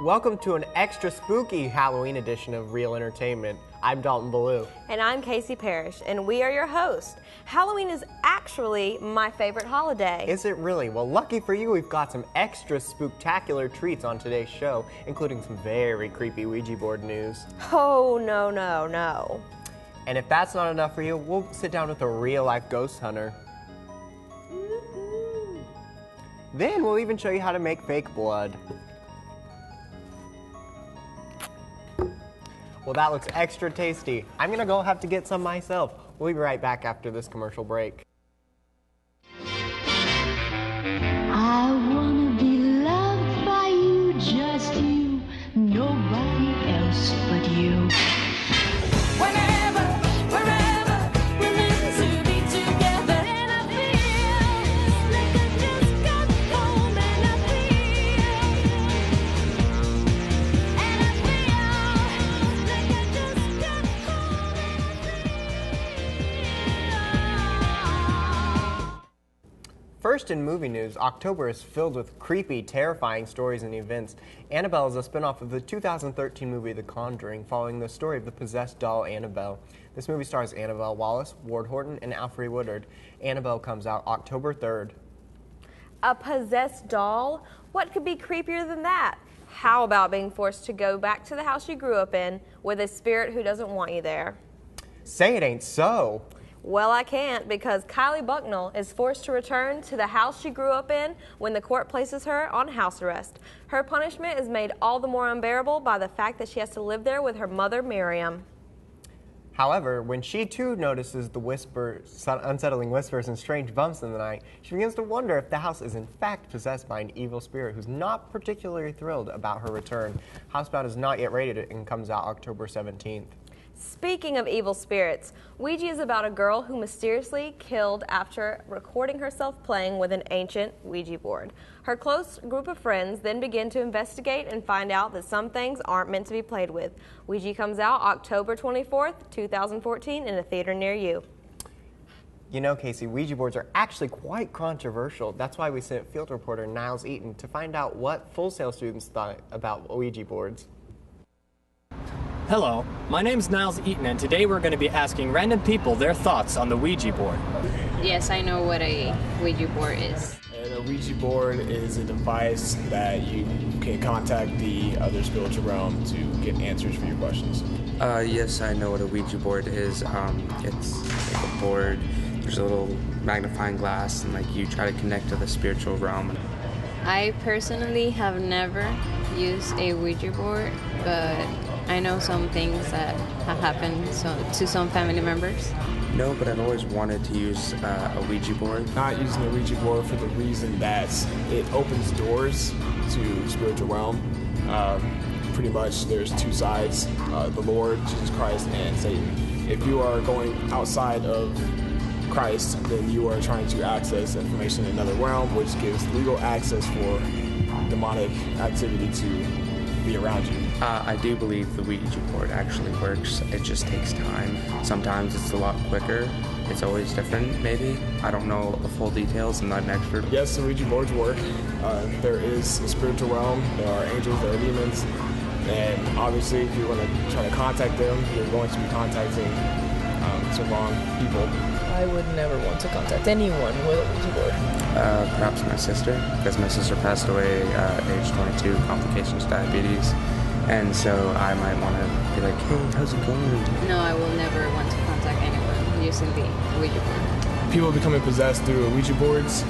Welcome to an extra spooky Halloween edition of Real Entertainment. I'm Dalton Ballou. And I'm Casey Parrish, and we are your hosts. Halloween is actually my favorite holiday. Is it really? Well, lucky for you, we've got some extra spooktacular treats on today's show, including some very creepy Ouija board news. Oh, no. And if that's not enough for you, we'll sit down with a real-life ghost hunter. Then we'll even show you how to make fake blood. Well, that looks extra tasty. I'm gonna go have to get some myself. We'll be right back after this commercial break. I wanna be loved by you, just you, nobody else but you. Whenever, wherever, we're meant to be together. And I feel like I just got home, and I feel like I just got home, and I feel. First in movie news, October is filled with creepy, terrifying stories and events. Annabelle is a spin-off of the 2013 movie The Conjuring, following the story of the possessed doll Annabelle. This movie stars Annabelle Wallis, Ward Horton, and Alfre Woodard. Annabelle comes out October 3rd. A possessed doll? What could be creepier than that? How about being forced to go back to the house you grew up in with a spirit who doesn't want you there? Say it ain't so. Well, I can't, because Kylie Bucknell is forced to return to the house she grew up in when the court places her on house arrest. Her punishment is made all the more unbearable by the fact that she has to live there with her mother, Miriam. However, when she too notices the unsettling whispers and strange bumps in the night, she begins to wonder if the house is in fact possessed by an evil spirit who's not particularly thrilled about her return. Housebound is not yet rated and comes out October 17th. Speaking of evil spirits, Ouija is about a girl who mysteriously killed after recording herself playing with an ancient Ouija board. Her close group of friends then begin to investigate and find out that some things aren't meant to be played with. Ouija comes out October 24th, 2014 in a theater near you. You know, Casey, Ouija boards are actually quite controversial. That's why we sent field reporter Niles Eaton to find out what Full Sail students thought about Ouija boards. Hello, my name's Niles Eaton, and today we're going to be asking random people their thoughts on the Ouija board. Yes, I know what a Ouija board is. And a Ouija board is a device that you can contact the other spiritual realm to get answers for your questions. Yes, I know what a Ouija board is. It's like a board. There's a little magnifying glass, and like you try to connect to the spiritual realm. I personally have never used a Ouija board, but I know some things that have happened to some family members. No, but I've always wanted to use a Ouija board. Not using a Ouija board for the reason that it opens doors to spiritual realm. Pretty much there's two sides, the Lord, Jesus Christ, and Satan. If you are going outside of Christ, then you are trying to access information in another realm, which gives legal access for demonic activity to be around you. I do believe the Ouija board actually works. It just takes time. Sometimes it's a lot quicker. It's always different, maybe. I don't know the full details. I'm not an expert. Yes, the Ouija boards work. There is a spiritual realm. There are angels, there are demons. And obviously, if you're going to try to contact them, you're going to be contacting some wrong people. I would never want to contact anyone with a Ouija board. Perhaps my sister, because my sister passed away age 22, complications, diabetes. And so I might want to be like, hey, how's it going? No, I will never want to contact anyone using the Ouija board. People becoming possessed through Ouija boards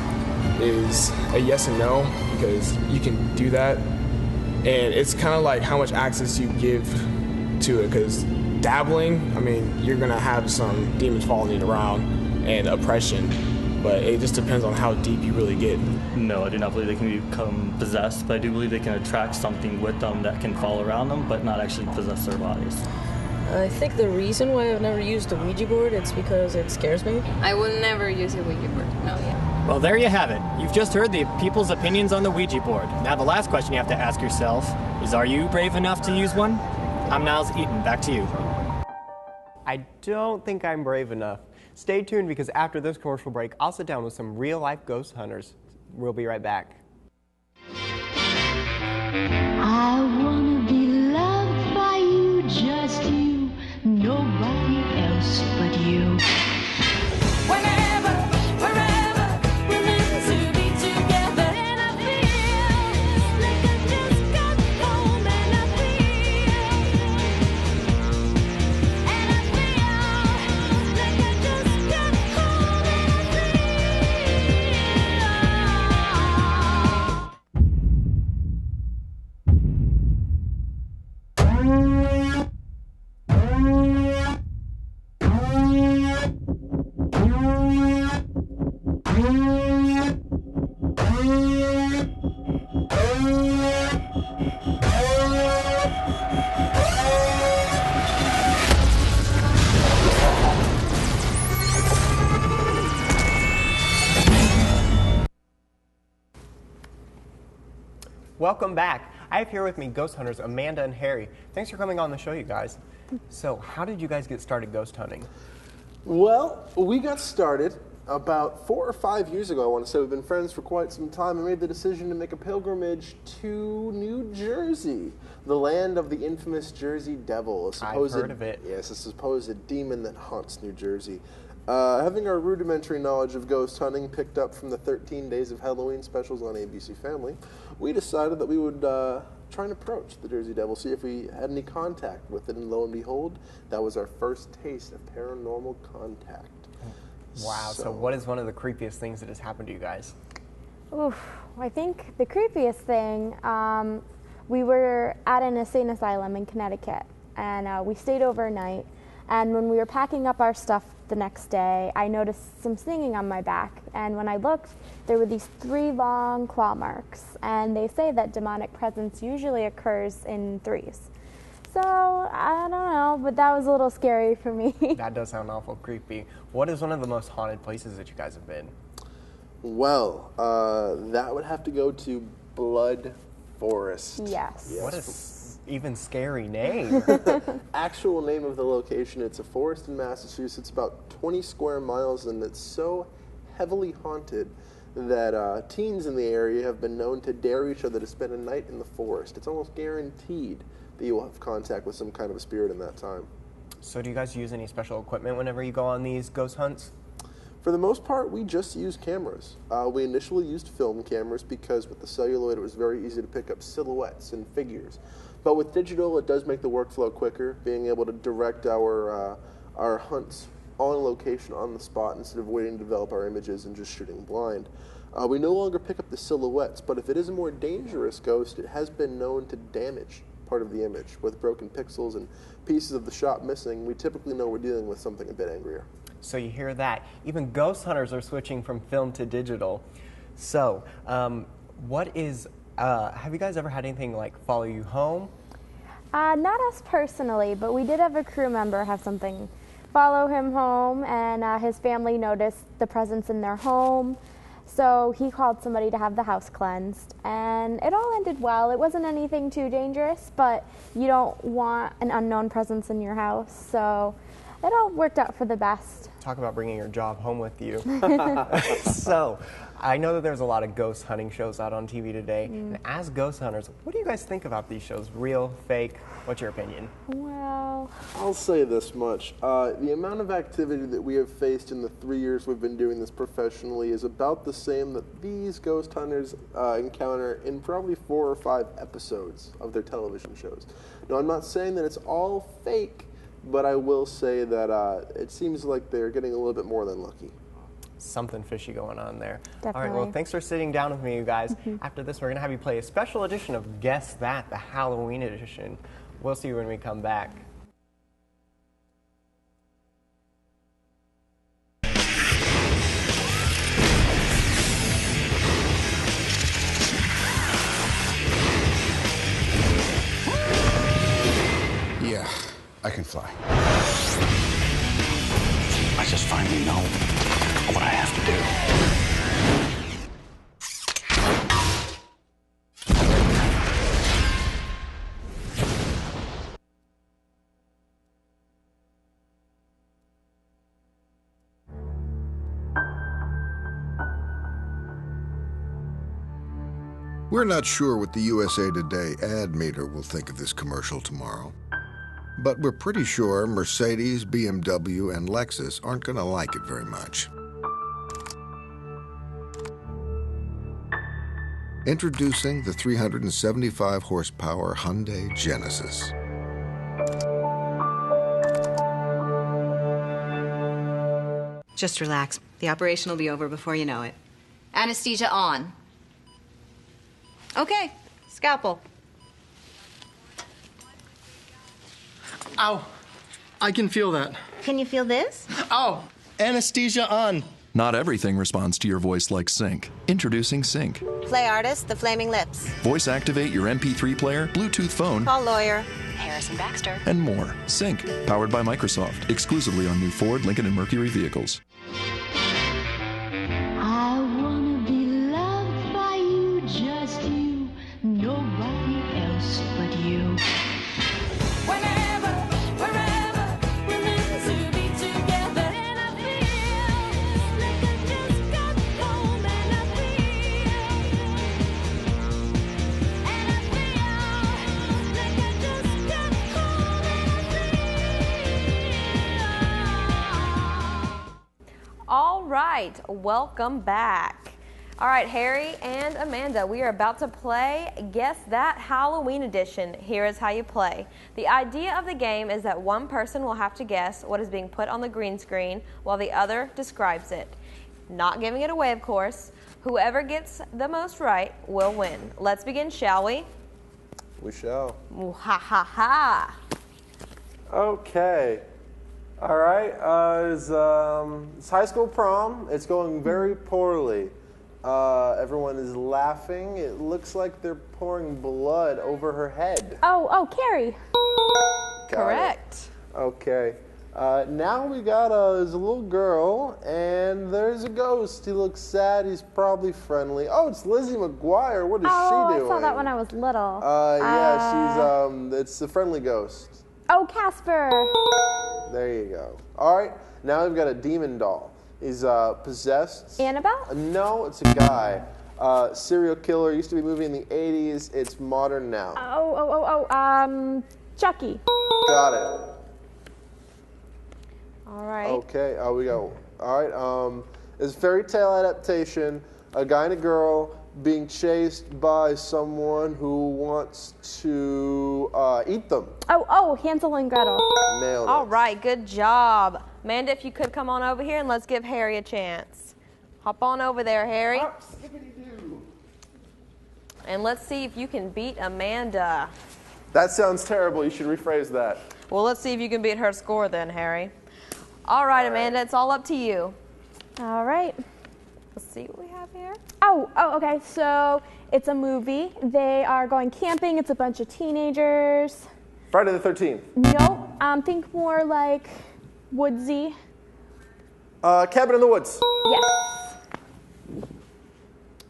is a yes and no, because you can do that. And it's kind of like how much access you give to it, because dabbling, I mean, you're going to have some demons following you around and oppression, but it just depends on how deep you really get. No, I do not believe they can become possessed, but I do believe they can attract something with them that can fall around them, but not actually possess their bodies. I think the reason why I've never used a Ouija board is because it scares me. I will never use a Ouija board. No, yeah. Well, there you have it. You've just heard the people's opinions on the Ouija board. Now the last question you have to ask yourself is, are you brave enough to use one? I'm Niles Eaton. Back to you. I don't think I'm brave enough. Stay tuned, because after this commercial break, I'll sit down with some real-life ghost hunters. We'll be right back. I Welcome back. I have here with me ghost hunters Amanda and Harry. Thanks for coming on the show, you guys. So, how did you guys get started ghost hunting? Well, we got started about 4 or 5 years ago. I want to say we've been friends for quite some time and made the decision to make a pilgrimage to New Jersey, the land of the infamous Jersey Devil. I've heard of it. Yes, a supposed demon that haunts New Jersey. Having our rudimentary knowledge of ghost hunting picked up from the 13 Days of Halloween specials on ABC Family, we decided that we would try and approach the Jersey Devil, see if we had any contact with it, and lo and behold, that was our first taste of paranormal contact. Wow, so what is one of the creepiest things that has happened to you guys? Oof, I think the creepiest thing, we were at an insane asylum in Connecticut, and we stayed overnight, and when we were packing up our stuff the next day, I noticed some stinging on my back, and when I looked, there were these 3 long claw marks, and they say that demonic presence usually occurs in 3s. So, I don't know, but that was a little scary for me. That does sound awful creepy. What is one of the most haunted places that you guys have been? Well, that would have to go to Blood Forest. Yes. What a even scary name. Actual name of the location, it's a forest in Massachusetts, about 20 square miles, and it's so heavily haunted that teens in the area have been known to dare each other to spend a night in the forest. It's almost guaranteed that you will have contact with some kind of a spirit in that time. So do you guys use any special equipment whenever you go on these ghost hunts? For the most part, we just use cameras. We initially used film cameras because with the celluloid it was very easy to pick up silhouettes and figures. But with digital, it does make the workflow quicker, being able to direct our hunts on location, on the spot, instead of waiting to develop our images and just shooting blind. We no longer pick up the silhouettes, but if it is a more dangerous ghost, it has been known to damage part of the image. With broken pixels and pieces of the shot missing, we typically know we're dealing with something a bit angrier. So you hear that. Even ghost hunters are switching from film to digital. So, have you guys ever had anything like follow you home? Not us personally, but we did have a crew member have something follow him home, and his family noticed the presence in their home. So he called somebody to have the house cleansed, and it all ended well. It wasn't anything too dangerous, but you don't want an unknown presence in your house, so it all worked out for the best. Talk about bringing your job home with you. So, I know that there's a lot of ghost hunting shows out on TV today. And as ghost hunters, what do you guys think about these shows? Real, fake? What's your opinion? Well, I'll say this much. The amount of activity that we have faced in the 3 years we've been doing this professionally is about the same that these ghost hunters encounter in probably 4 or 5 episodes of their television shows. Now, I'm not saying that it's all fake, but I will say that it seems like they're getting a little bit more than lucky. Something fishy going on there. Definitely. All right, well, thanks for sitting down with me, you guys. After this, we're going to have you play a special edition of Guess That, the Halloween edition. We'll see you when we come back. Yeah, I can fly. I just finally know what I have to do. We're not sure what the USA Today ad meter will think of this commercial tomorrow. But we're pretty sure Mercedes, BMW, and Lexus aren't going to like it very much. Introducing the 375 horsepower Hyundai Genesis. Just relax. The operation will be over before you know it. Anesthesia on. Okay, scalpel. Ow. I can feel that. Can you feel this? Ow. Anesthesia on. Not everything responds to your voice like Sync. Introducing Sync. Play artist, The Flaming Lips. Voice activate your MP3 player, Bluetooth phone, Call lawyer. Harrison Baxter. and more. Sync, powered by Microsoft, exclusively on new Ford, Lincoln, and Mercury vehicles. I wanna be loved by you, just you. No nobody else but you. Whenever, wherever, we're meant to be together. And I feel like I just got home. And I feel like I just got home. All right, welcome back. All right, Harry and Amanda, we are about to play Guess That Halloween Edition. Here is how you play. The idea of the game is that one person will have to guess what is being put on the green screen while the other describes it. Not giving it away, of course. Whoever gets the most right will win. Let's begin, shall we? We shall. Ooh, ha ha ha. Okay. All right. It's high school prom. It's going very poorly. Everyone is laughing. It looks like they're pouring blood over her head. Oh, Carrie. Got Correct. it. Okay. Now we got there's a little girl, and there's a ghost. He looks sad. He's probably friendly. Oh, it's Lizzie McGuire. What is she doing? I saw that when I was little. Yeah, she's it's the friendly ghost. Oh, Casper. There you go. All right. Now we've got a demon doll. He's possessed. Annabelle? No, it's a guy. Serial killer. Used to be a movie in the 80s. It's modern now. Chucky. Got it. All right. Okay. We go. All right. It's a fairy tale adaptation. A guy and a girl being chased by someone who wants to eat them. Oh, Hansel and Gretel. Nailed it. All right, good job. Amanda, if you could come on over here and let's give Harry a chance. Hop on over there, Harry. And let's see if you can beat Amanda. That sounds terrible. You should rephrase that. Well, let's see if you can beat her score then, Harry. All right, Amanda, it's all up to you. All right. Let's see what we have here. Oh, okay. So it's a movie. They are going camping. It's a bunch of teenagers. Friday the 13th. Nope. Think more like woodsy. Cabin in the Woods. Yes.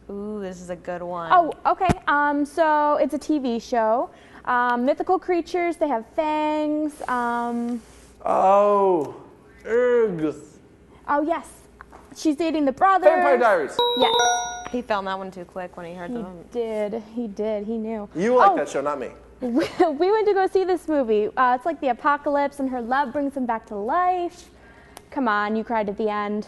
Ooh, this is a good one. Oh, okay. So it's a TV show. Mythical creatures. They have fangs. Oh, Urg. Oh, yes. She's dating the brother. Vampire Diaries. Yes. He found that one too quick when he heard them. He did. He knew. You like that show, not me. We went to go see this movie. It's like the apocalypse, and her love brings him back to life. Come on, you cried at the end.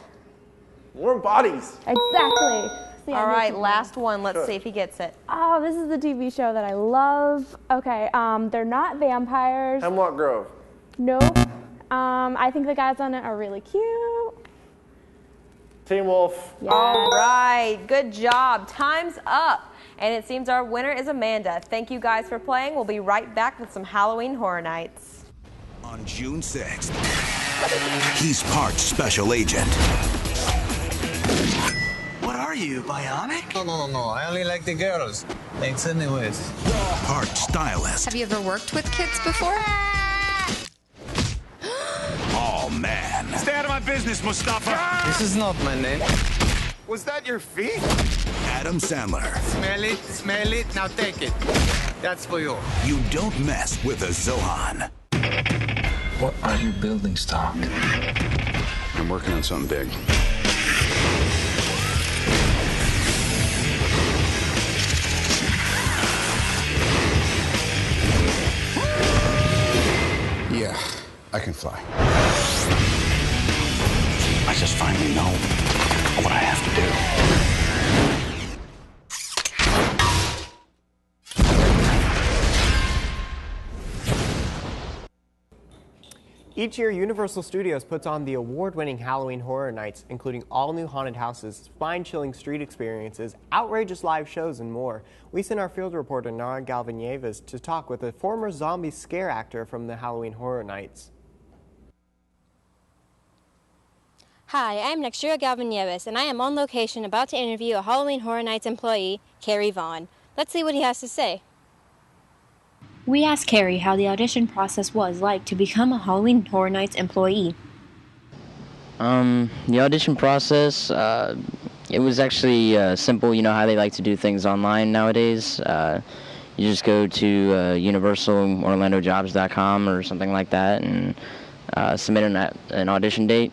Warm Bodies. Exactly. All right, last one. Let's see if he gets it. Oh, this is the TV show that I love. Okay, they're not vampires. Hemlock Grove. Nope. I think the guys on it are really cute. Teen Wolf. Yes. All right, good job. Time's up. And it seems our winner is Amanda. Thank you guys for playing. We'll be right back with some Halloween Horror Nights. On June 6th, he's part special agent. What are you, bionic? No. I only like the girls. Thanks anyways. Part stylist. Have you ever worked with kids before? Oh, man. Stay out of my business, Mustafa. This is not my name. Was that your feet? Adam Sandler. Smell it, now take it. That's for you. You don't mess with a Zohan. What are you building, Stark? I'm working on something big. Yeah, I can fly. I just finally know what I have to do. Each year, Universal Studios puts on the award-winning Halloween Horror Nights, including all-new haunted houses, spine-chilling street experiences, outrageous live shows, and more. We sent our field reporter, Nara Galvan-Nieves, to talk with a former zombie scare actor from the Halloween Horror Nights. Hi, I'm Nextura Galvan-Nieves, and I am on location about to interview a Halloween Horror Nights employee, Carrie Vaughn. Let's see what he has to say. We asked Carrie how the audition process was like to become a Halloween Horror Nights employee. The audition process, it was actually simple. You know how they like to do things online nowadays. You just go to universalorlandojobs.com or something like that and submit an audition date.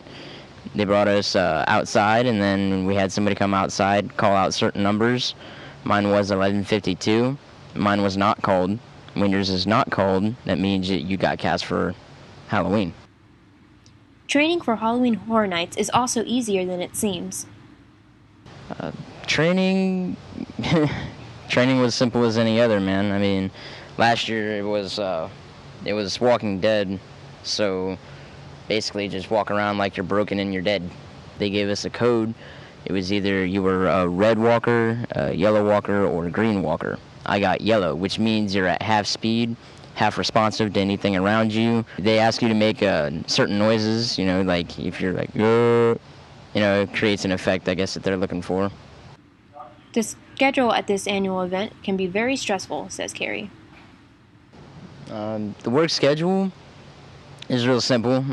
They brought us outside, and then we had somebody come outside, call out certain numbers. Mine was 1152. Mine was not called. When yours is not called, that means that you got cast for Halloween. Training for Halloween Horror Nights is also easier than it seems. Training was simple as any other, man. I mean, last year it was Walking Dead, so basically just walk around like you're broken and you're dead. They gave us a code. It was either you were a red walker, a yellow walker, or a green walker. I got yellow, which means you're at half speed, half responsive to anything around you. They ask you to make certain noises, like if you're like, it creates an effect, I guess, that they're looking for. The schedule at this annual event can be very stressful, says Carrie. The work schedule is real simple.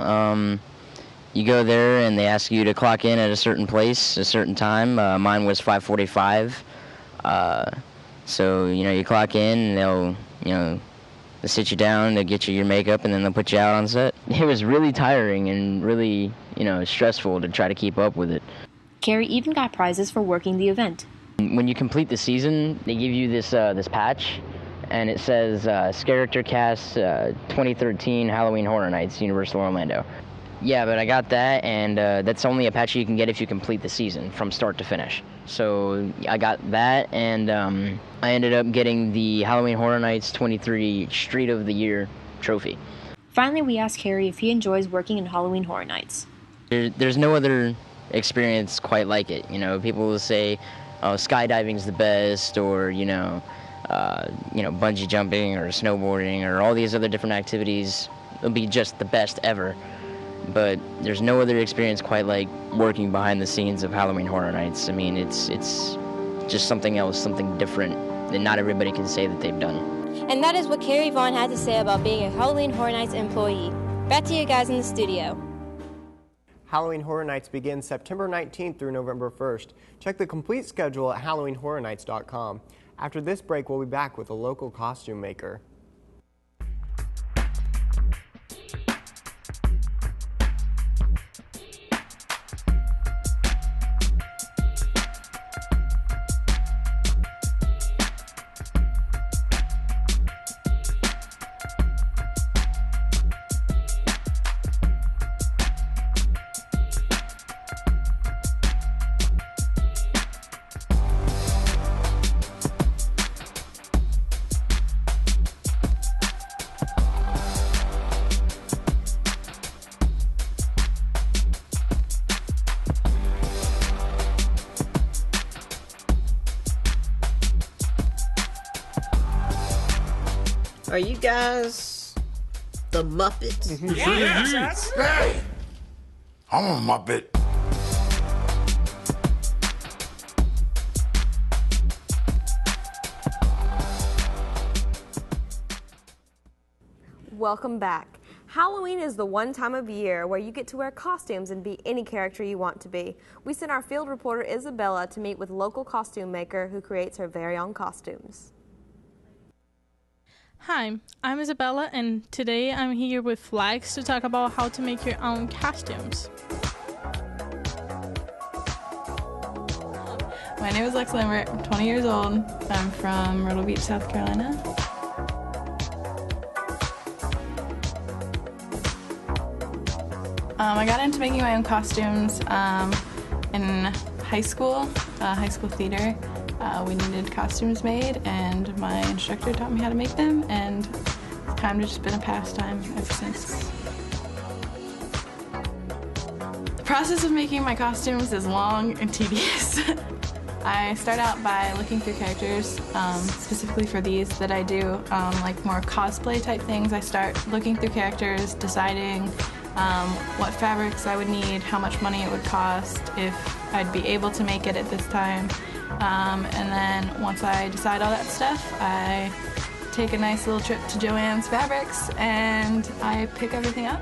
You go there and they ask you to clock in at a certain place, a certain time. Mine was 5:45. So, you clock in and they'll sit you down, they'll get you your makeup, and then they'll put you out on set. It was really tiring and really, stressful to try to keep up with it. Carrie even got prizes for working the event. When you complete the season, they give you this patch, and it says Character Cast 2013 Halloween Horror Nights, Universal Orlando. Yeah, but I got that, and that's only a patch you can get if you complete the season from start to finish. So I got that, and I ended up getting the Halloween Horror Nights 23 Street of the Year trophy. Finally, we asked Carrie if he enjoys working in Halloween Horror Nights. There's no other experience quite like it. People will say, oh, skydiving's the best, or, bungee jumping or snowboarding or all these other different activities will be just the best ever. But there's no other experience quite like working behind the scenes of Halloween Horror Nights. I mean, it's just something else, something different that not everybody can say that they've done. And that is what Carrie Vaughn had to say about being a Halloween Horror Nights employee. Back to you guys in the studio. Halloween Horror Nights begins September 19th through November 1st. Check the complete schedule at HalloweenHorrorNights.com. After this break, we'll be back with a local costume maker. Are you guys the Muppets? Yes. Hey! I'm a Muppet. Welcome back. Halloween is the one time of year where you get to wear costumes and be any character you want to be. We sent our field reporter Isabella to meet with local costume maker who creates her very own costumes. Hi, I'm Isabella, and today I'm here with Flags to talk about how to make your own costumes. My name is Lex Lambert. I'm 20 years old. I'm from Myrtle Beach, South Carolina. I got into making my own costumes in high school theater. We needed costumes made, and my instructor taught me how to make them, and it's kind of just been a pastime ever since. The process of making my costumes is long and tedious. I start out by looking through characters, specifically for these that I do, like more cosplay type things. I start looking through characters, deciding what fabrics I would need, how much money it would cost, if I'd be able to make it at this time. And then once I decide all that stuff, I take a nice little trip to Joann's Fabrics and I pick everything up.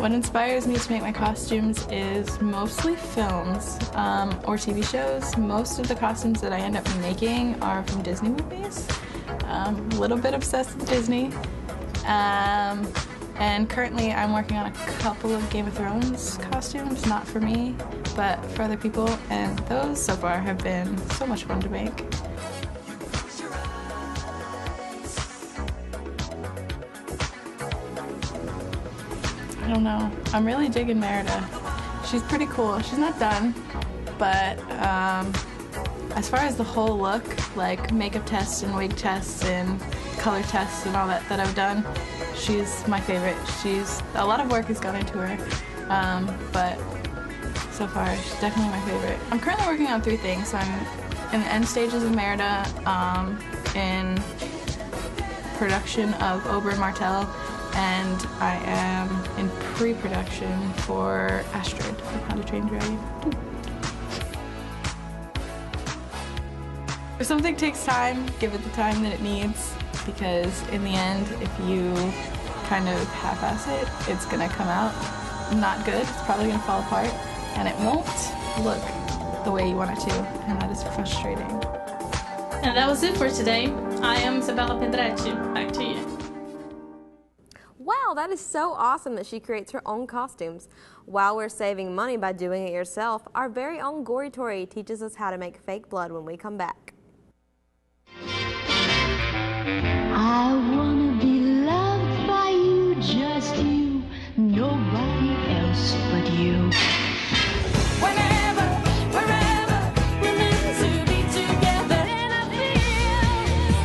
What inspires me to make my costumes is mostly films or TV shows. Most of the costumes that I end up making are from Disney movies. A little bit obsessed with Disney. And currently I'm working on a couple of Game of Thrones costumes, not for me, but for other people, and those so far have been so much fun to make. I don't know. I'm really digging Merida. She's pretty cool. She's not done, but as far as the whole look, like makeup tests and wig tests and color tests and all that I've done, she's my favorite. A lot of work has gone into her, but so far she's definitely my favorite. I'm currently working on 3 things. So I'm in the end stages of Merida, in production of Oberyn Martell, and I am in pre-production for Astrid, How to Train Your Dragon 2. If something takes time, give it the time that it needs, because in the end, if you kind of half-ass it, it's gonna come out not good. It's probably gonna fall apart, and it won't look the way you want it to, and that is frustrating. And that was it for today. I am Isabella Pedrecci. Back to you. Wow, that is so awesome that she creates her own costumes. While we're saving money by doing it yourself, our very own Gory Tori teaches us how to make fake blood when we come back. I wanna be loved by you, just you, nobody else but you. Whenever, wherever, we're meant to be together. And I feel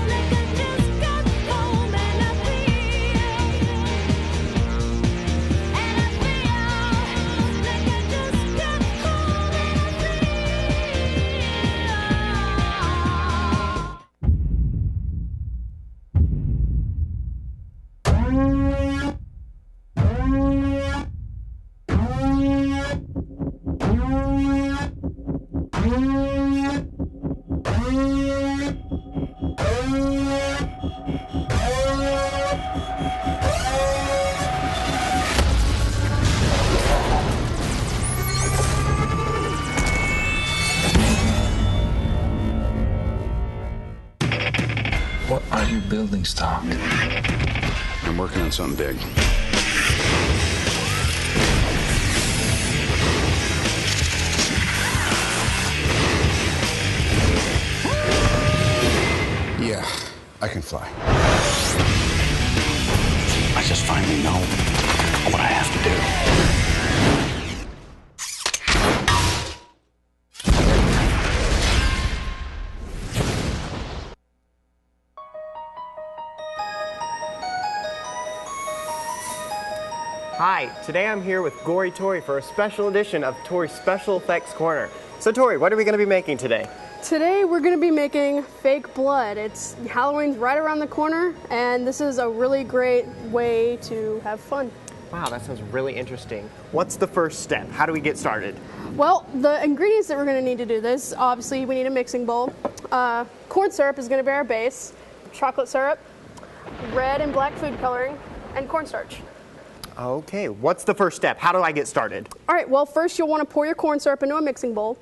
like I just got home, and I feel like I just got home, What are you building, Stark? I'm working on something big. Yeah, I can fly. I just finally know what I have to do. Hi, today I'm here with Gory Tori for a special edition of Tori's Special Effects Corner. So Tori, what are we going to be making today? Today we're going to be making fake blood. It's Halloween's right around the corner, and this is a really great way to have fun. Wow, that sounds really interesting. What's the first step? How do we get started? Well, the ingredients that we're going to need to do this, obviously we need a mixing bowl. Corn syrup is going to be our base, chocolate syrup, red and black food coloring, and cornstarch. Okay, what's the first step? How do I get started? All right, well, first you'll want to pour your corn syrup into a mixing bowl,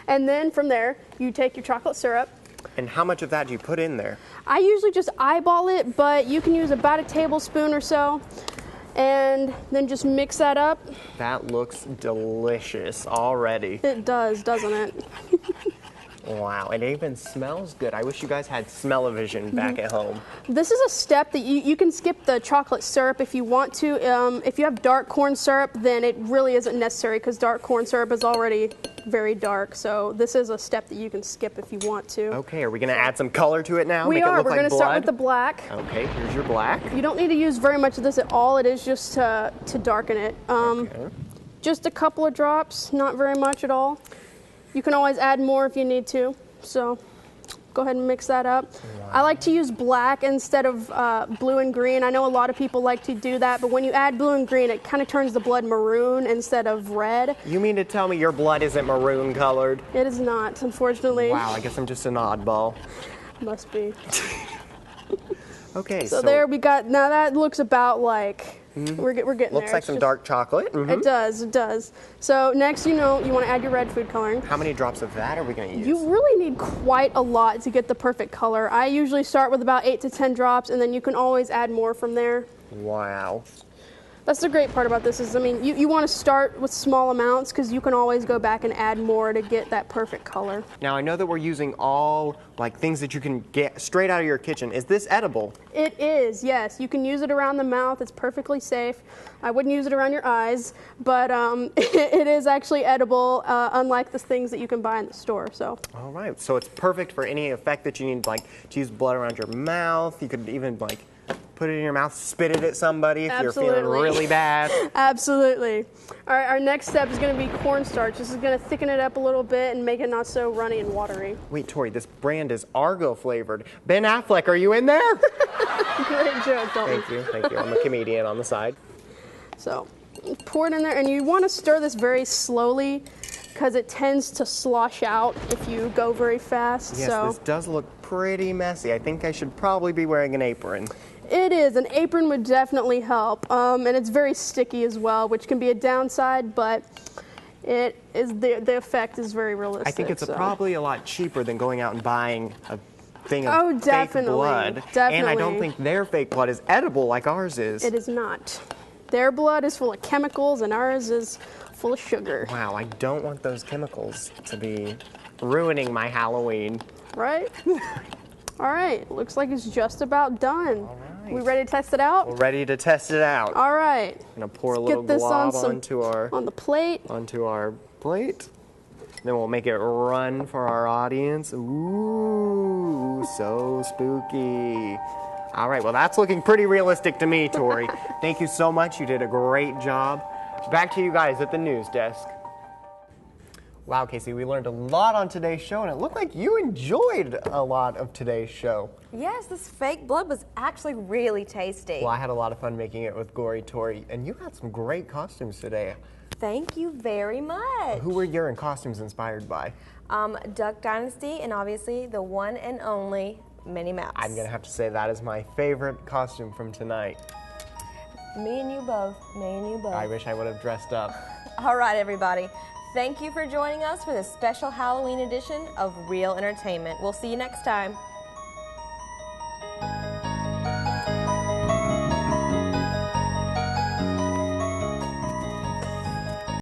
and then from there, you take your chocolate syrup. And how much of that do you put in there? I usually just eyeball it, but you can use about a tablespoon or so, and then just mix that up. That looks delicious already. It does, doesn't it? Wow, it even smells good. I wish you guys had smell-o-vision back at home. This is a step that you can skip the chocolate syrup if you want to. If you have dark corn syrup, then it really isn't necessary because dark corn syrup is already very dark. So this is a step that you can skip if you want to. Okay, are we going to add some color to it now? We Make are. it look We're like going to start with the black. Okay, here's your black. You don't need to use very much of this at all. It is just to darken it. Okay. Just a couple of drops, not very much at all. You can always add more if you need to. So go ahead and mix that up. Wow. I like to use black instead of blue and green. I know a lot of people like to do that, but when you add blue and green, it kind of turns the blood maroon instead of red. You mean to tell me your blood isn't maroon colored? It is not, unfortunately. Wow, I guess I'm just an oddball. Must be. Okay, so there we got, now that looks about like We're getting there. Looks like It's some just- dark chocolate. Mhm. It does, it does. So next, you want to add your red food coloring. How many drops of that are we going to use? You really need quite a lot to get the perfect color. I usually start with about 8 to 10 drops, and then you can always add more from there. Wow. That's the great part about this is, you want to start with small amounts because you can always go back and add more to get that perfect color. Now I know that we're using all like things that you can get straight out of your kitchen. Is this edible? It is, yes. You can use it around the mouth. It's perfectly safe. I wouldn't use it around your eyes, but it is actually edible, unlike the things that you can buy in the store. So. All right. So it's perfect for any effect that you need, like to use blood around your mouth. You could even like put it in your mouth, spit it at somebody if you're feeling really bad. Absolutely. All right, our next step is going to be cornstarch. This is going to thicken it up a little bit and make it not so runny and watery. Wait, Tori, this brand is Argo flavored. Ben Affleck, are you in there? Great joke, Dalton. Thank you, thank you. I'm a comedian on the side. So pour it in there, and you want to stir this very slowly because it tends to slosh out if you go very fast. Yes, so this does look pretty messy. I think I should probably be wearing an apron. it is. An apron would definitely help, and it's very sticky as well, which can be a downside, but it is the effect is very realistic. I think it's so. probably a lot cheaper than going out and buying a thing of Oh, fake definitely, blood. And I don't definitely. think their fake blood is edible like ours is. It is not. Their blood is full of chemicals, and ours is full of sugar. Wow, I don't want those chemicals to be ruining my Halloween. Right? All right, looks like it's just about done. All right. We ready to test it out? We're ready to test it out. All right. I'm gonna pour a Let's little get this on glob onto the plate. Onto our plate. Then we'll make it run for our audience. Ooh, so spooky. All right, well that's looking pretty realistic to me, Tori. Thank you so much. You did a great job. Back to you guys at the news desk. Wow, Casey, we learned a lot on today's show, and it looked like you enjoyed a lot of today's show. Yes, this fake blood was actually really tasty. Well, I had a lot of fun making it with Gory Tori, and you got some great costumes today. Thank you very much. Who were your costumes inspired by? Duck Dynasty, and obviously the one and only Minnie Mouse. I'm gonna have to say that is my favorite costume from tonight. Me and you both. Me and you both. I wish I would have dressed up. All right, everybody. Thank you for joining us for this special Halloween edition of Real Entertainment. We'll see you next time.